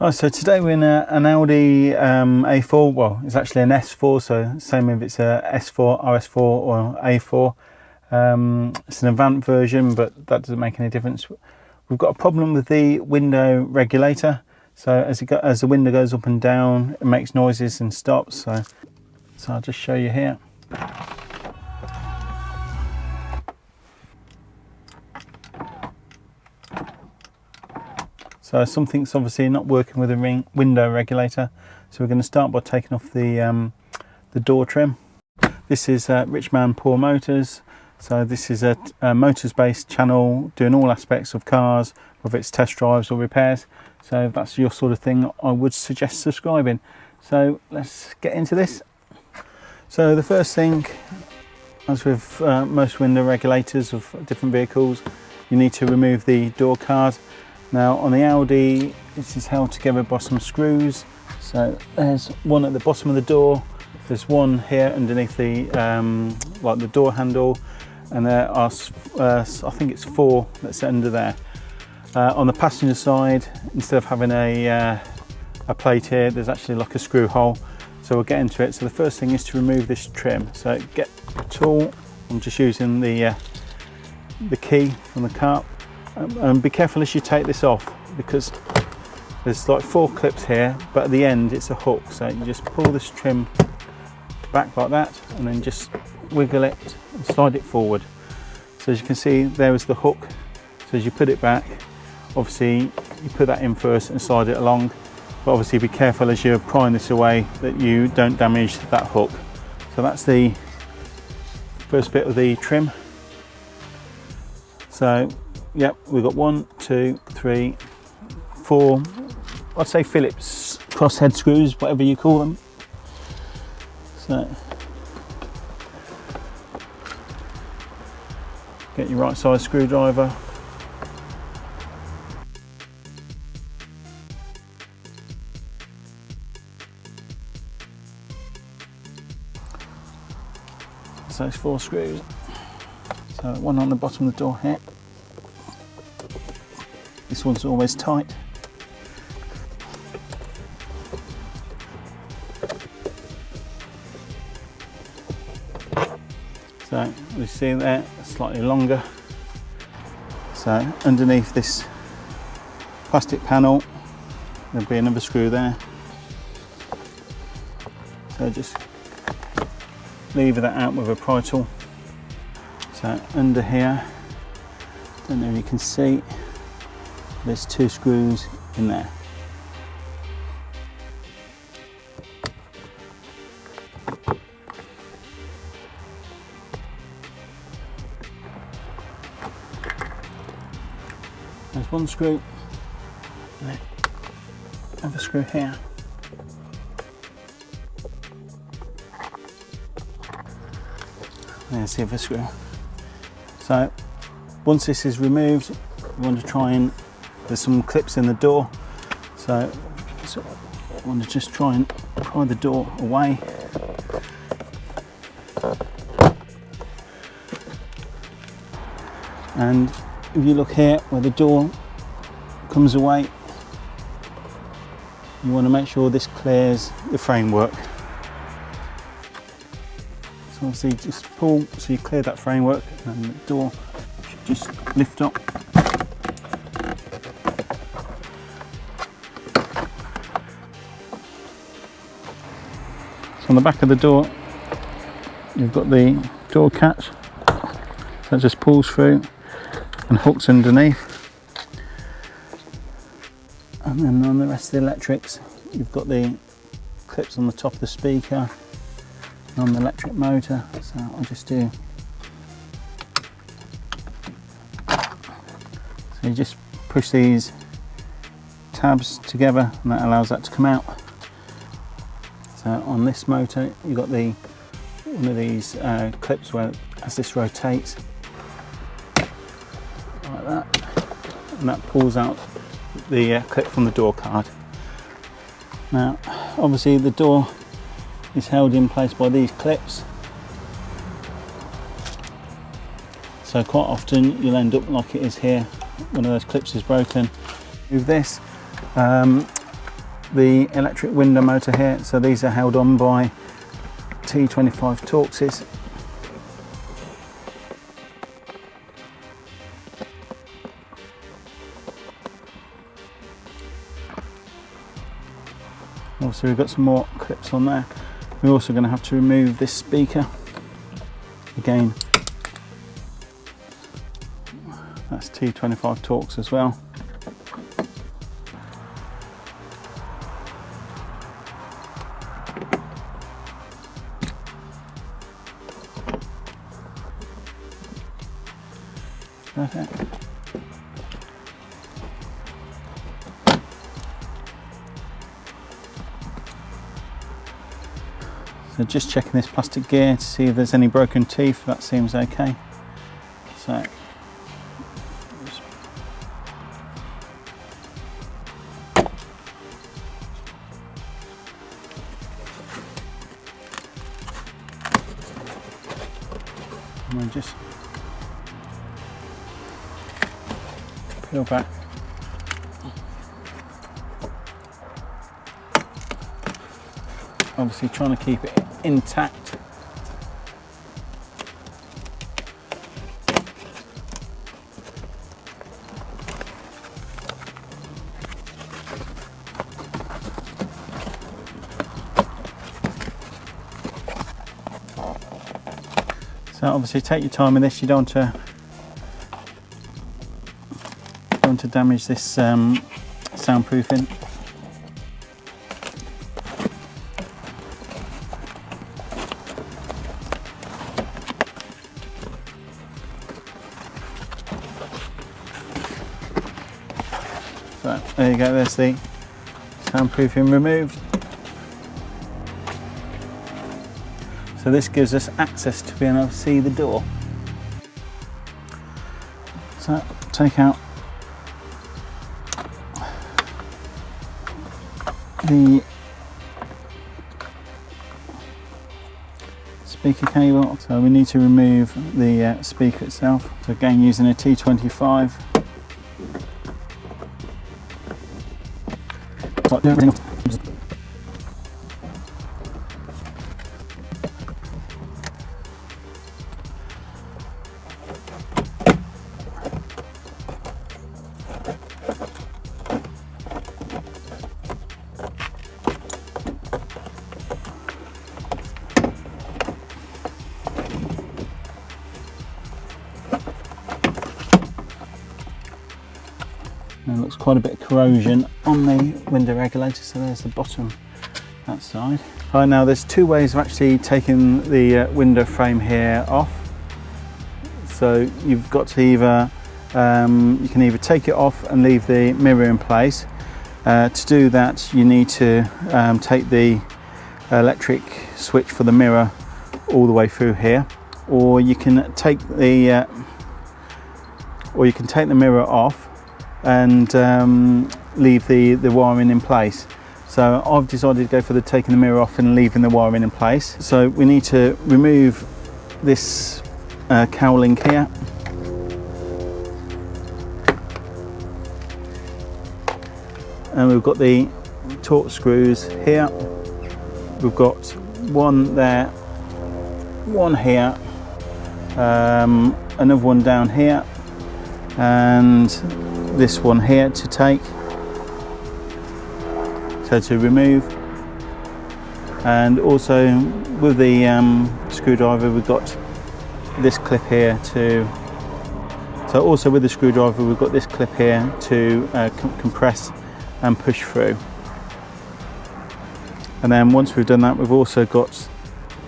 Oh, so today we're in an Audi A4, well it's actually an S4, so same if it's a S4, RS4 or A4. It's an advanced version, but that doesn't make any difference. We've got a problem with the window regulator, so as the window goes up and down it makes noises and stops, so I'll just show you here. So something's obviously not working with the window regulator. So we're going to start by taking off the door trim. This is Rich Man Poor Motors. So this is a motors-based channel doing all aspects of cars, whether it's test drives or repairs. So if that's your sort of thing, I would suggest subscribing. So let's get into this. So the first thing, as with most window regulators of different vehicles, you need to remove the door card. Now on the Audi, this is held together by some screws. So there's one at the bottom of the door, there's one here underneath the like the door handle, and there are I think it's 4 that's under there. On the passenger side, instead of having a plate here, there's actually like a screw hole. So we'll get into it. So the first thing is to remove this trim. So get a tool. I'm just using the key from the cart. And be careful as you take this off, because there's like 4 clips here, but at the end it's a hook. So you just pull this trim back like that and then just wiggle it and slide it forward. So as you can see, there is the hook. So as you put it back, obviously you put that in first and slide it along, but obviously be careful as you're prying this away that you don't damage that hook. So that's the first bit of the trim. So yep, we've got 1, 2, 3, 4, I'd say Phillips crosshead screws, whatever you call them. So get your right size screwdriver. So those 4 screws. So one on the bottom of the door here. This one's always tight. So you see there, slightly longer. So underneath this plastic panel, there'll be another screw there. So just lever that out with a pry tool. So under here, don't know if you can see, there's 2 screws in there. There's 1 screw, and another screw here. There's the other screw. So once this is removed, you want to try and, there's some clips in the door, so I want to just try and pry the door away. And if you look here where the door comes away, you want to make sure this clears the framework. So obviously just pull so you clear that framework, and the door should just lift up. On the back of the door, you've got the door catch, so it just pulls through and hooks underneath. And then on the rest of the electrics, you've got the clips on the top of the speaker and on the electric motor. So I'll just do, so you just push these tabs together and that allows that to come out. So on this motor, you've got one of these clips where, as this rotates, like that, and that pulls out the clip from the door card. Now, obviously the door is held in place by these clips. So quite often you'll end up like it is here, one of those clips is broken. With this, the electric window motor here. So these are held on by T25 Torxes. Also, we've got some more clips on there. We're also going to have to remove this speaker. Again, that's T25 Torx as well. Perfect. So just checking this plastic gear to see if there's any broken teeth. That seems okay. So we'll just peel back. Obviously trying to keep it intact. So obviously take your time with this. You don't want to damage this soundproofing. So there you go, there's the soundproofing removed. So this gives us access to being able to see the door. So take out the speaker cable. So we need to remove the speaker itself. So again, using a T25. It looks quite a bit of corrosion on the window regulator, so there's the bottom, that side. Right, now there's two ways of actually taking the window frame here off. So you've got to either, you can either take it off and leave the mirror in place. To do that, you need to take the electric switch for the mirror all the way through here, or you can take the mirror off and leave the wiring in place. So I've decided to go for taking the mirror off and leaving the wiring in place. So we need to remove this cowling here. And we've got the Torx screws here. We've got one there, one here, another one down here, and this one here to take, so to remove. And also with the screwdriver we've got this clip here to, so also with the screwdriver we've got this clip here to compress and push through. And then once we've done that, we've also got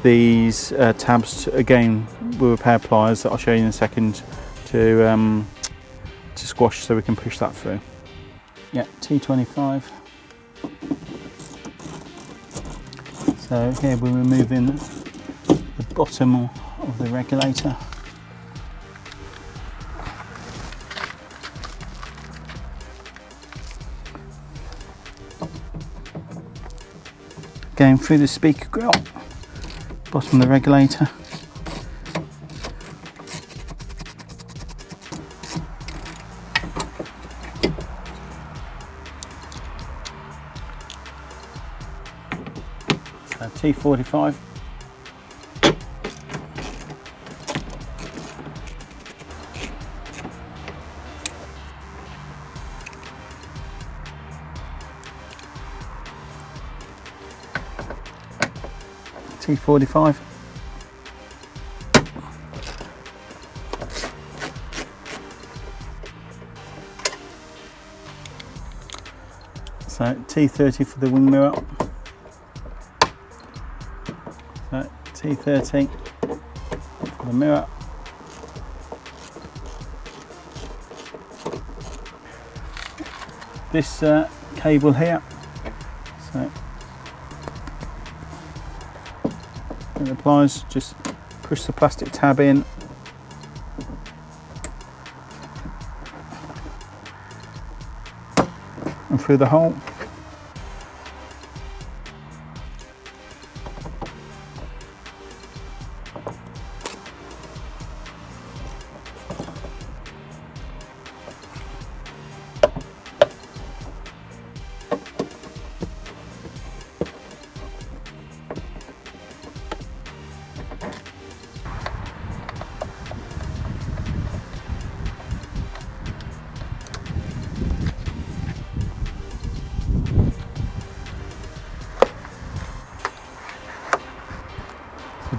these tabs again with a pair of pliers that I'll show you in a second to squash, so we can push that through. Yeah, T25. So here we're removing the bottom of the regulator. Going through the speaker grill, bottom of the regulator. So T45. T45. So T30 for the wing mirror. So T30 for the mirror. This cable here. So it applies, just push the plastic tab in. And through the hole.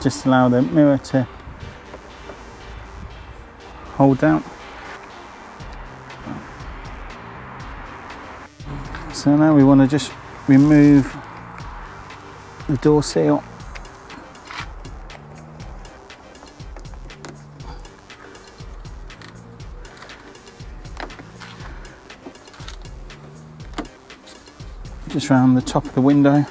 Just allow the mirror to hold down. So now we want to just remove the door seal. Just round the top of the window.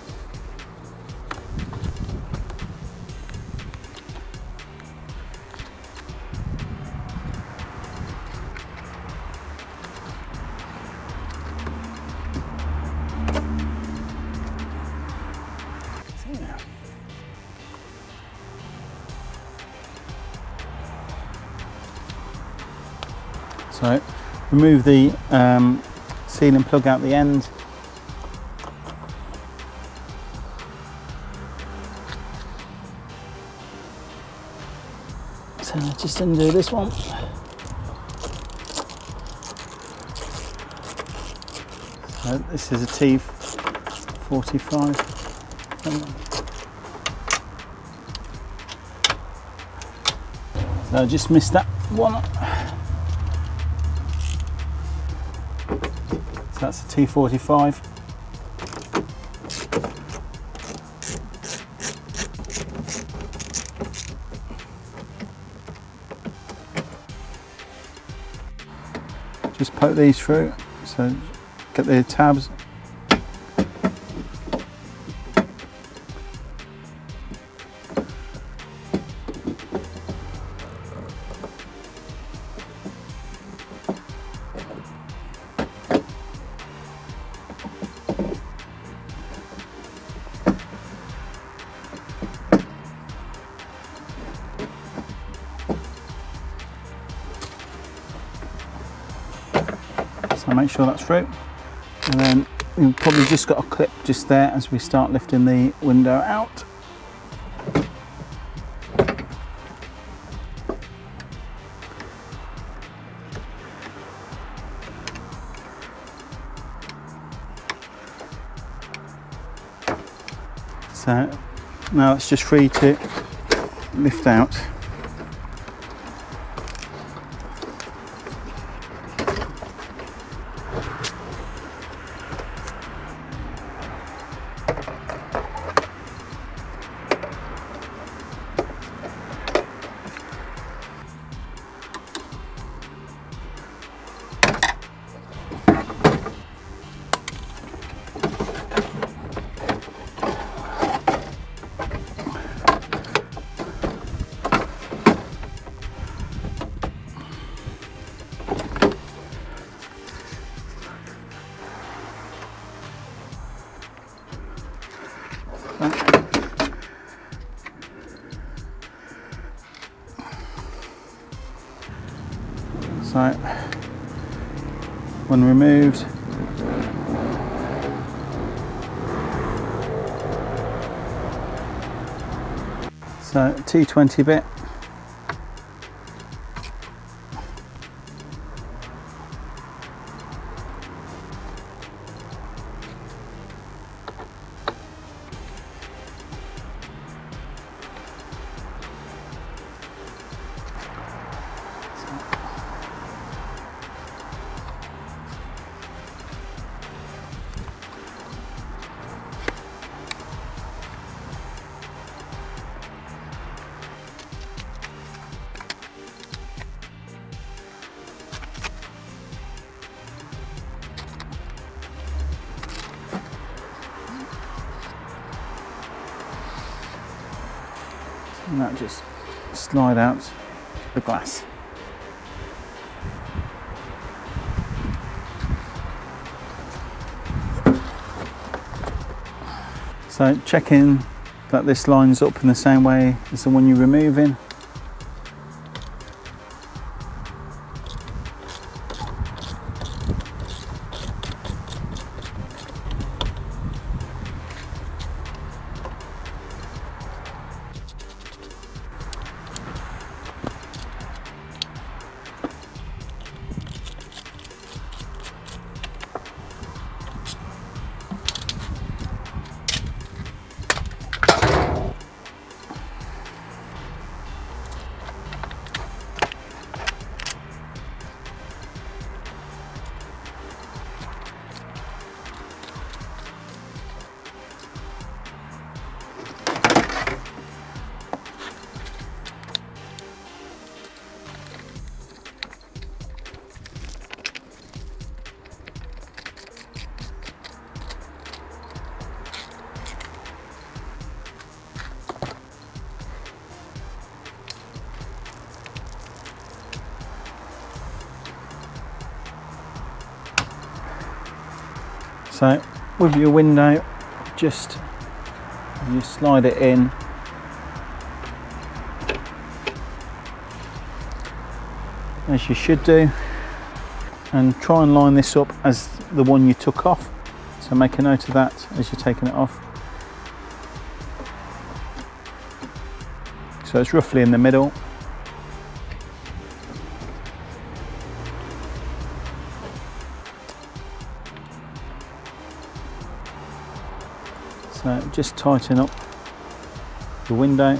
So remove the sealing plug out the end. So just undo this one. So this is a T45. So I just missed that one. So that's a T45. Just poke these through, so get the tabs. So make sure that's through, and then we've probably just got a clip just there as we start lifting the window out. So now it's just free to lift out. So when removed, So T20 bit. And that just slide out the glass. So checking that this lines up in the same way as the one you're removing. So with your window, just you slide it in, as you should do, and try and line this up as the one you took off. So make a note of that as you're taking it off. So it's roughly in the middle. So just tighten up the window.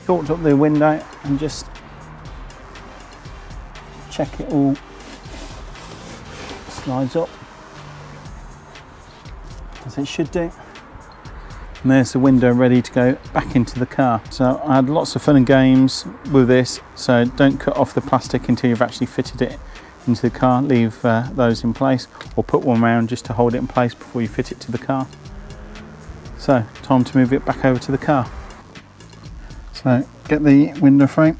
Torch up the window and just check it all slides up as it should do. And there's the window ready to go back into the car. So I had lots of fun and games with this, so don't cut off the plastic until you've actually fitted it into the car. Leave those in place, or put one around just to hold it in place before you fit it to the car. So time to move it back over to the car. So get the window frame.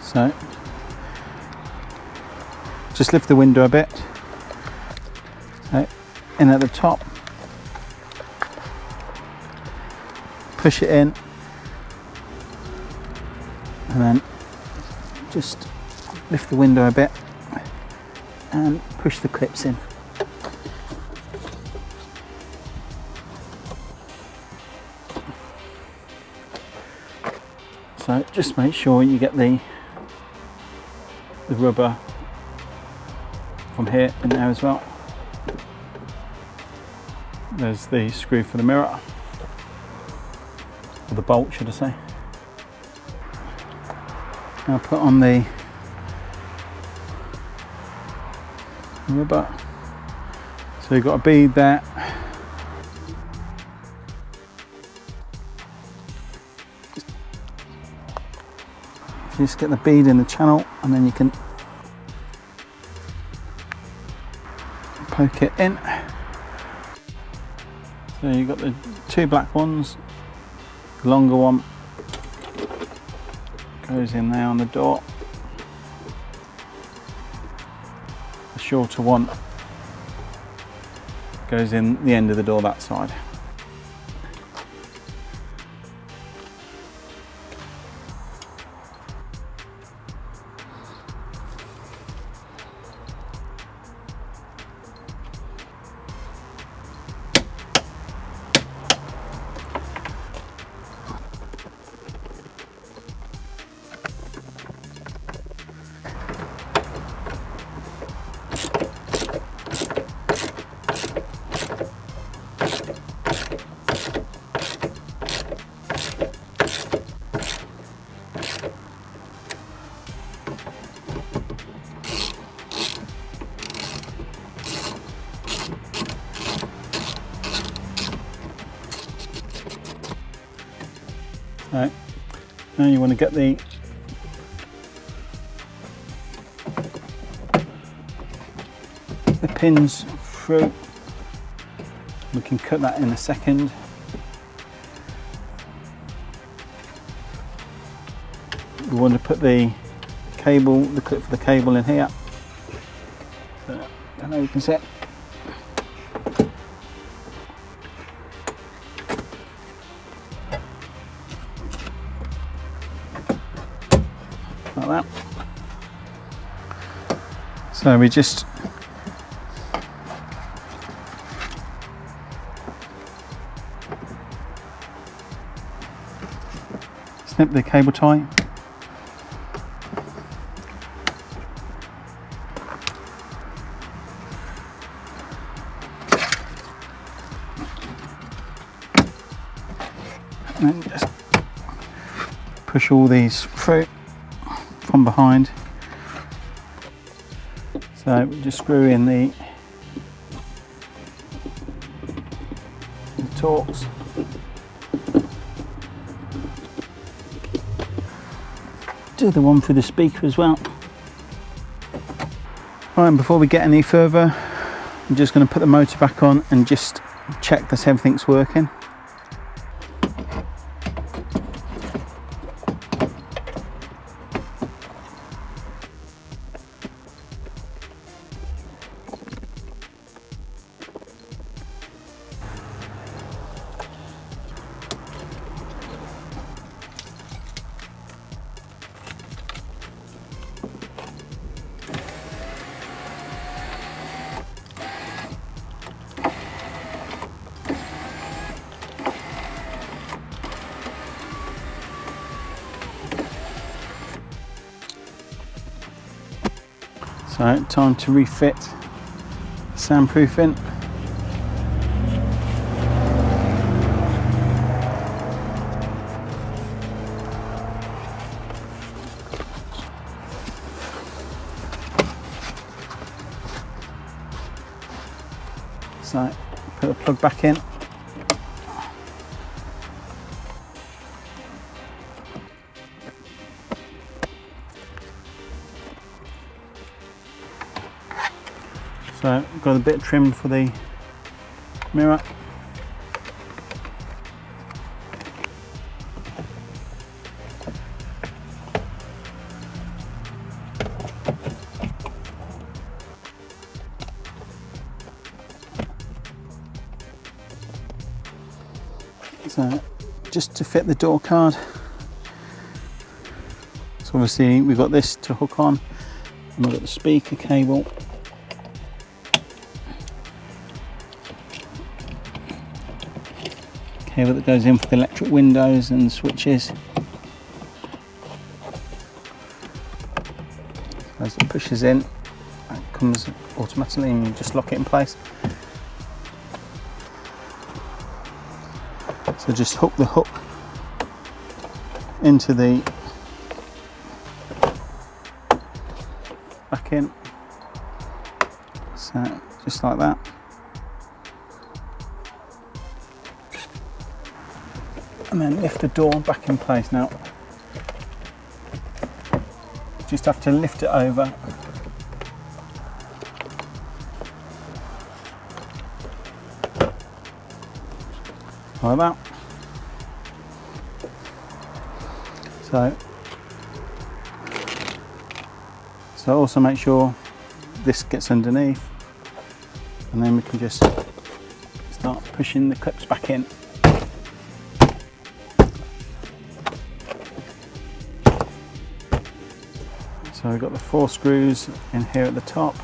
So just lift the window a bit. So in at the top. Push it in, and then just lift the window a bit and push the clips in. So just make sure you get the rubber from here and there as well. There's the screw for the mirror, or the bolt should I say. Now put on the rubber. So you've got a bead there. Just get the bead in the channel and then you can poke it in. So you've got the two black ones, the longer one goes in there on the door, the shorter one goes in the end of the door that side. Right. Now you want to get the pins through. We can cut that in a second. We want to put the cable, the clip for the cable in here. So, I know you can see it. Like that. So we just snip the cable tie. And then just push all these through from behind. So we just screw in the Torx. Do the one for the speaker as well. Right, and before we get any further, I'm just going to put the motor back on and just check that everything's working. So time to refit soundproofing. So put the plug back in. So got a bit trimmed for the mirror. So just to fit the door card. So obviously we've got this to hook on, and we've got the speaker cable. Cable that goes in for the electric windows and switches. As it pushes in, it comes automatically and you just lock it in place. So just hook the hook into the back in, so just like that. And then lift the door back in place. Now just have to lift it over like that. So also make sure this gets underneath, and then we can just start pushing the clips back in. So we've got the 4 screws in here at the top.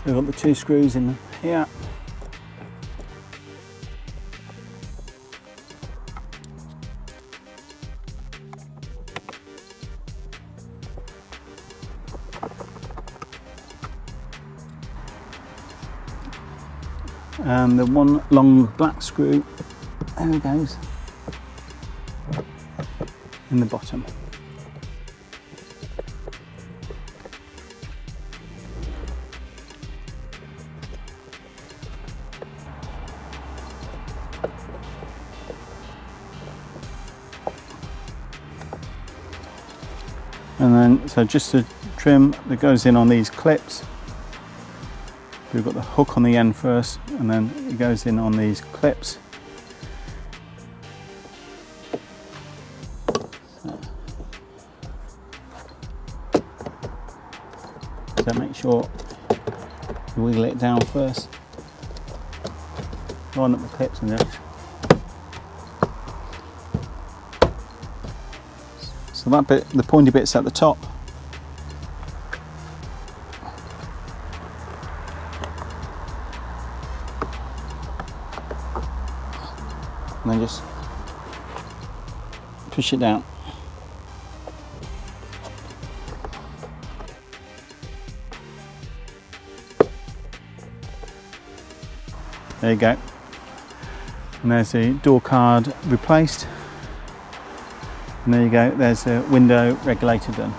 We've got the 2 screws in here. And the one long black screw, there it goes, in the bottom. And then, so just a trim that goes in on these clips. We've got the hook on the end first, and then it goes in on these clips. So make sure you wiggle it down first. Line up the clips and then. So that bit, the pointy bit's at the top. And then just push it down. There you go. And there's the door card replaced. And there you go, there's a window regulator done.